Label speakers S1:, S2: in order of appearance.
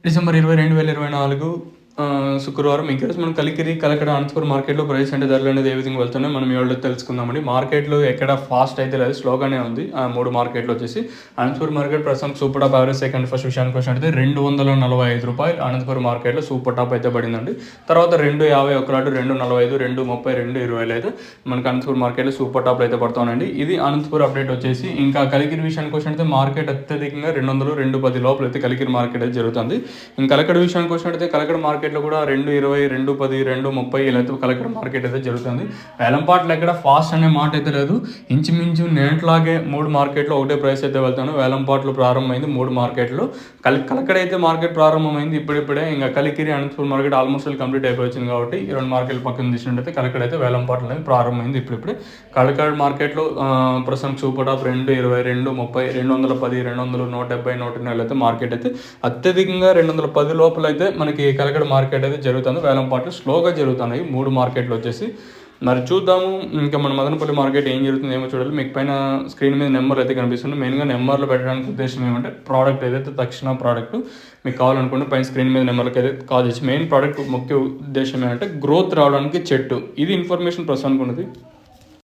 S1: December 20, 2024 శుక్రవారం. ఇంకా మనం కలికిరి, కలకడ, అనంతపురం మార్కెట్‌లో ప్రైస్ అంటే ధరలు అనేది ఏ విధంగా వెళ్తున్నాయో మనం ఈ వీడియోలో తెలుసుకుందామండి. మార్కెట్‌లో ఎక్కడ ఫాస్ట్ అయితే లేదు, స్లోగానే ఉంది. 3 మార్కెట్‌లు వచ్చేసి అనంతపురం మార్కెట్ ప్రస్తుతం super top average second first విషయానికి వచ్చినట్టయితే ₹245 అనంతపురం మార్కెట్‌లో సూపర్ టాప్ అయితే పడిందండి. తర్వాత 2.51, 2.45, 2.30, 2.20 అయితే మనకు అనంతపురం మార్కెట్‌లో సూపర్ టాప్లు అయితే పడుతున్నాయండి. ఇది అనంతపురం అప్డేట్ వచ్చేసి. ఇంకా కలికిరి విషయానికి వచ్చినట్టయితే మార్కెట్ అత్యధికంగా 200, 210 లోపల అయితే కలికిరి మార్కెట్ అయితే జరుగుతుంది. ఇంకా కలకడ విషయానికి వచ్చినట్టయితే కలకడ మార్కెట్లో కూడా 2.20, 2.10, 2.30 ఇలా అయితే కలకడ మార్కెట్ అయితే జరుగుతుంది. వేలంపాట్లు ఎక్కడ ఫాస్ట్ అనే మాట అయితే లేదు. ఇంచుమించు నేట్లాగే 3 మార్కెట్లో ఒకటే ప్రైస్ అయితే వెళ్తాను. వేలంపాట్లు ప్రారంభమైంది 3 మార్కెట్లో. కలకడ అయితే మార్కెట్ ప్రారంభమైంది ఇప్పుడిప్పుడే. ఇంకా Kalikiri, Anantapuram market almost complete అయిపోయింది కాబట్టి ఈ 2 మార్కెట్లు పక్కన తీసినట్టయితే కలకడ అయితే వేలంపాట్లు అనేది ప్రారంభమైంది ఇప్పుడిప్పుడే. కలకడ మార్కెట్లో ప్రస్తుతం సూపర్ టాప్ 2.20, 2.30, 210, 200, 170, 140 అయితే మార్కెట్ అయితే అత్యధికంగా 210 లోపల అయితే మనకి కలకడ మార్కెట్ అయితే జరుగుతుంది. వేలంపాట్లు స్లోగా జరుగుతున్నాయి 3 మార్కెట్లు వచ్చేసి. మరి చూద్దాము ఇంకా మన మదనపల్లి మార్కెట్ ఏం జరుగుతుంది ఏమో చూడాలి. మీకు పైన స్క్రీన్ మీద నెంబర్లు అయితే కనిపిస్తుంది. మెయిన్గా నెంబర్లు పెట్టడానికి ఉద్దేశం ఏమంటే ప్రోడక్ట్ ఏదైతే తక్షణ ప్రోడక్ట్ మీకు కావాలనుకుంటే పైన స్క్రీన్ మీద నెంబర్కి అయితే కాల్ చేసి మెయిన్ ప్రోడక్ట్ ముఖ్య ఉద్దేశం ఏంటంటే గ్రోత్ రావడానికి చెట్టు. ఇది ఇన్ఫర్మేషన్ ప్రస్తుతానికి ఉన్నది.